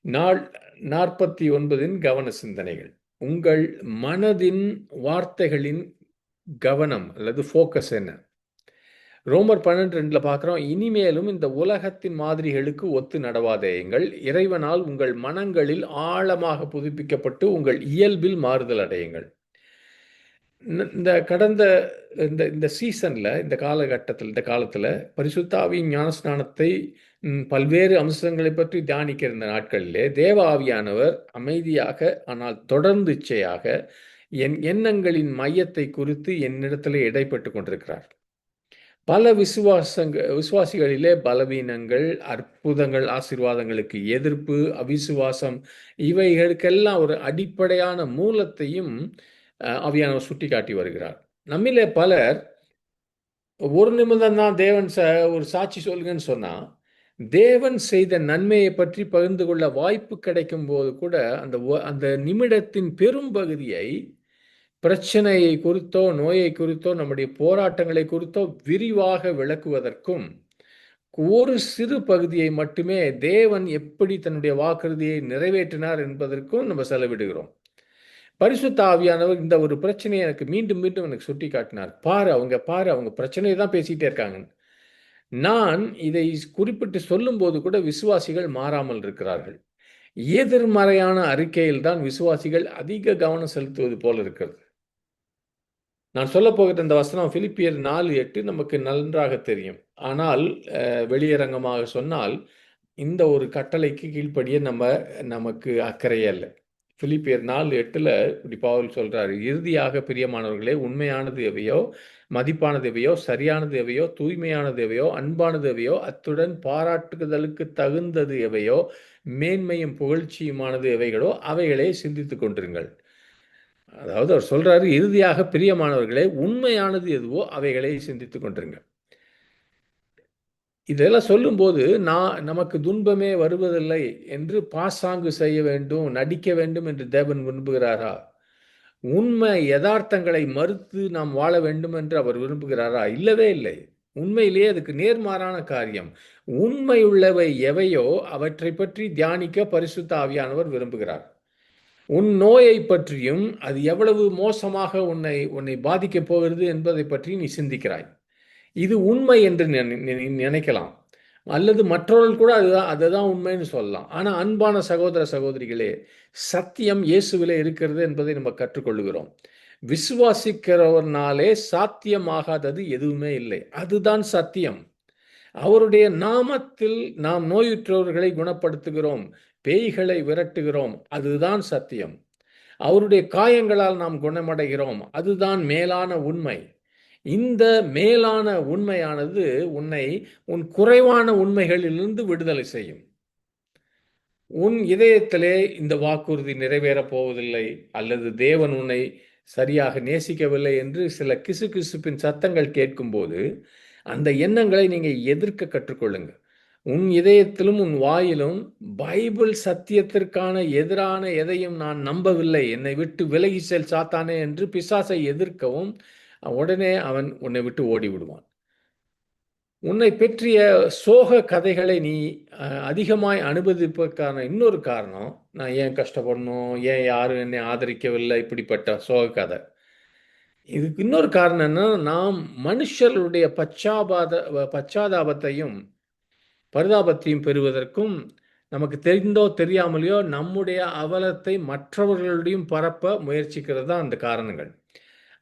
நாள் 49 கவன சிந்தனைகள். உங்கள் மனதின் வார்த்தைகளின் கவனம் அல்லது ஃபோக்கஸ் என்ன? ரோமர் 12:2 பார்க்கிறோம். இனிமேலும் இந்த உலகத்தின் மாதிரிகளுக்கு ஒத்து நடவாதேயுங்கள். இறைவனால் உங்கள் மனங்களில் ஆழமாக புதுப்பிக்கப்பட்டு உங்கள் இயல்பில் மாறுதல் அடையுங்கள். இந்த கடந்த இந்த சீசன்ல, இந்த காலகட்டத்தில், இந்த காலத்துல பரிசுத்த ஆவியின் ஞானஸ்நானத்தை பல்வேறு அம்சங்களை பற்றி தியானிக்கிற இந்த நாட்களிலே தேவ ஆவியானவர் அமைதியாக ஆனால் தொடர்ந்து இச்சையாக என் எண்ணங்களின் மையத்தை குறித்து என்னிடத்திலே இடைப்பட்டு கொண்டிருக்கிறார். பல விசுவாசிகளிலே பலவீனங்கள், அற்புதங்கள், ஆசீர்வாதங்களுக்கு எதிர்ப்பு, அவிசுவாசம் இவைகளுக்கெல்லாம் ஒரு அடிப்படையான மூலத்தையும் ஆவியானவர் சுட்டிக்காட்டி வருகிறார். நம்மிலே பலர் ஒரு நிமிடம் தான் தேவன் ஒரு சாட்சி சொல்லுங்கன்னு சொன்னா, தேவன் செய்த நன்மையை பற்றி பகிர்ந்து கொள்ள வாய்ப்பு கிடைக்கும் போது கூட அந்த நிமிடத்தின் பெரும் பகுதியை பிரச்சனையை குறித்தோ, நோயை குறித்தோ, நம்முடைய போராட்டங்களை குறித்தோ விரிவாக விளக்குவதற்கும், ஒரு சிறு பகுதியை மட்டுமே தேவன் எப்படி தன்னுடைய வாக்குறுதியை நிறைவேற்றினார் என்பதற்கும் நம்ம செலவிடுகிறோம். பரிசுத்த ஆவியானவர் இந்த ஒரு பிரச்சனையை எனக்கு மீண்டும் மீண்டும் எனக்கு சுட்டி காட்டினார். பாரு அவங்க பிரச்சனையை தான் பேசிட்டே இருக்காங்க. நான் இதை குறிப்பிட்டு சொல்லும்போது கூட விசுவாசிகள் மாறாமல் இருக்கிறார்கள். எதிர்மறையான அறிக்கையில் தான் விசுவாசிகள் அதிக கவனம் செலுத்துவது போல இருக்கிறது. நான் சொல்லப் போகிற இந்த வசனம் பிலிப்பியர் 4:8 நமக்கு நன்றாக தெரியும். ஆனால் வெளியரங்கமாக சொன்னால் இந்த ஒரு கட்டளைக்கு கீழ்ப்படிய நமக்கு அக்கறையே இல்ல. பிலிப்பியர் 4:8 இப்படி பவுல் சொல்றாரு, இறுதியாக பிரியமானவர்களே, உண்மையானது எவையோ, மதிப்பானது எவையோ, சரியானது எவையோ, தூய்மையானது எவையோ, அன்பானது எவையோ, அத்துடன் பாராட்டுதலுக்கு தகுந்தது எவையோ, மேன்மையும் புகழ்ச்சியுமானது எவைகளோ அவைகளை சிந்தித்துக் கொண்டிருங்கள். அதாவது அவர் சொல்றாரு, இறுதியாக பிரியமானவர்களே, உண்மையானது எதுவோ அவைகளை சிந்தித்துக் கொண்டிருங்க. இதெல்லாம் சொல்லும்போது நமக்கு துன்பமே வருவதில்லை என்று பாசாங்கு செய்ய வேண்டும், நடிக்க வேண்டும் என்று தேவன் விரும்புகிறாரா? உண்மை யதார்த்தங்களை மறுத்து நாம் வாழ வேண்டும் என்று அவர் விரும்புகிறாரா? இல்லவே இல்லை. உண்மையிலேயே அதுக்கு நேர்மாறான காரியம். உண்மை உள்ளவை எவையோ அவற்றை பற்றி தியானிக்க பரிசுத்த ஆவியானவர் விரும்புகிறார். உன் நோயை பற்றியும் அது எவ்வளவு மோசமாக உன்னை பாதிக்கப் போகிறது என்பதை பற்றி நீ சிந்திக்கிறாய். இது உண்மை என்று நினைக்கலாம். அல்லது மற்றவர்கள் கூட அதுதான் உண்மைன்னு சொல்லலாம். ஆனா அன்பான சகோதர சகோதரிகளே, சத்தியம் இயேசுவிலே இருக்கிறது என்பதை நம்ம கற்றுக்கொள்கிறோம். விசுவாசிக்கிறவர்னாலே சாத்தியமாகாதது எதுவுமே இல்லை. அதுதான் சத்தியம். அவருடைய நாமத்தில் நாம் நோயுற்றவர்களை குணப்படுத்துகிறோம், பேய்களை விரட்டுகிறோம். அதுதான் சத்தியம். அவருடைய காயங்களால் நாம் குணமடைகிறோம். அதுதான் மேலான உண்மை. இந்த மேலான உண்மையானது உன்னை உன் குறைவான உண்மைகளிலிருந்து விடுதலை செய்யும். உன் இதயத்திலே இந்த வாக்குறுதி நிறைவேறப் போவதில்லை, அல்லது தேவன் உன்னை சரியாக நேசிக்கவில்லை என்று சில கிசுகிசுப்பின் சத்தங்கள் கேட்கும்போது, அந்த எண்ணங்களை நீங்க எதிர்க்க கற்றுக்கொள்ளுங்க. உன் இதயத்திலும் உன் வாயிலும் பைபிள் சத்தியத்திற்கான எதிரான எதையும் நான் நம்பவில்லை, என்னை விட்டு விலகி செல் சாத்தானே என்று பிசாசை எதிர்க்கவும், உடனே அவன் உன்னை விட்டு ஓடி விடுவான். உன்னை பற்றிய சோக கதைகளை நீ அதிகமாய் அனுபவிப்பதற்கான இன்னொரு காரணம், நான் ஏன் கஷ்டப்படணும், ஏன் யாரும் என்னை ஆதரிக்கவில்லை, இப்படிப்பட்ட சோக கதை. இதுக்கு இன்னொரு காரணம் என்ன, நாம் மனுஷர்களுடைய பச்சாதாபத்தையும் பரிதாபத்தையும் பெறுவதற்கும், நமக்கு தெரிந்தோ தெரியாமலையோ நம்முடைய அவலத்தை மற்றவர்களுடையும் பரப்ப முயற்சிக்கிறது தான் அந்த காரணங்கள்.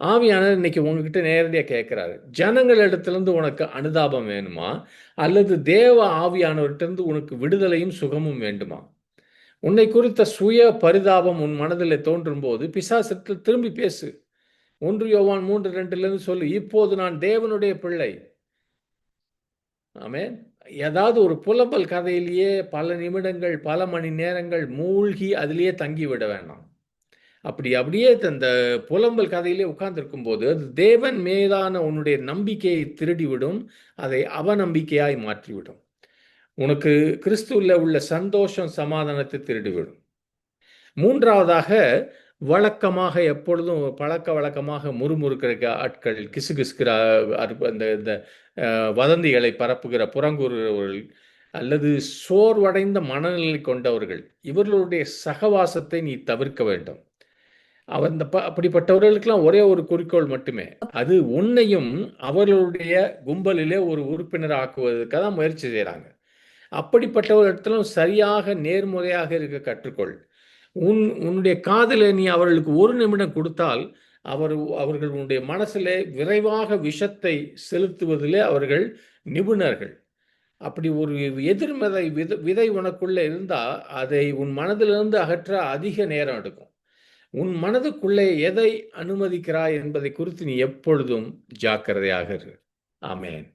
ஆவியானவர் இன்னைக்கு உங்ககிட்ட நேரடியாக கேட்கிறாரு, ஜனங்களிடத்திலிருந்து உனக்கு அனுதாபம் வேணுமா, அல்லது தேவ ஆவியானவர்கிட்ட உனக்கு விடுதலையும் சுகமும் வேண்டுமா? உன்னை குறித்த சுய பரிதாபம் உன் மனதில் தோன்றும் போது பிசாசத்தில் திரும்பி பேசு. 1 யோவான் 3:2 சொல்லு, இப்போது நான் தேவனுடைய பிள்ளை. ஆமென். ஏதாவது ஒரு புலம்பல் கதையிலேயே பல நிமிடங்கள், பல மணி நேரங்கள் மூழ்கி அதிலேயே தங்கிவிட வேண்டாம். அப்படியே அந்த புலம்பல் கதையிலே உட்கார்ந்திருக்கும் போது, அது தேவன் மீதான உன்னுடைய நம்பிக்கையை திருடிவிடும், அதை அவநம்பிக்கையாய் மாற்றிவிடும். உனக்கு கிறிஸ்துவில் உள்ள சந்தோஷம், சமாதானத்தை திருடிவிடும். மூன்றாவதாக, வழக்கமாக எப்பொழுதும் பழக்க வழக்கமாக முறுமுறுக்கிற ஆட்கள், கிசுகிசுக்கிற அந்த இந்த வதந்திகளை பரப்புகிற புறங்கூறுகிறவர்கள், அல்லது சோர்வடைந்த மனநிலை கொண்டவர்கள், இவர்களுடைய சகவாசத்தை நீ தவிர்க்க வேண்டும். அப்படிப்பட்டவர்களுக்கெல்லாம் ஒரே ஒரு குறிக்கோள் மட்டுமே. அது உன்னையும் அவர்களுடைய கும்பலிலே ஒரு உறுப்பினர் ஆக்குவதற்காக தான் முயற்சி செய்றாங்க. அப்படிப்பட்டவர்களிடத்திலும் சரியாக நேர்முறையாக இருக்க கற்றுக்கொள். உன்னுடைய காதிலே நீ அவர்களுக்கு 1 நிமிடம் கொடுத்தால், அவர்கள் உன்னுடைய மனசிலே விரைவாக விஷத்தை செலுத்துவதிலே அவர்கள் நிபுணர்கள். அப்படி ஒரு எதிர்மறை விதை உனக்குள்ள இருந்தா, அதை உன் மனதிலிருந்து அகற்ற அதிக நேரம் எடுக்கும். உன் மனதுக்குள்ளே எதை அனுமதிக்கிறாய் என்பதை குறித்து நீ எப்பொழுதும் ஜாக்கிரதையாக இரு. ஆமென்.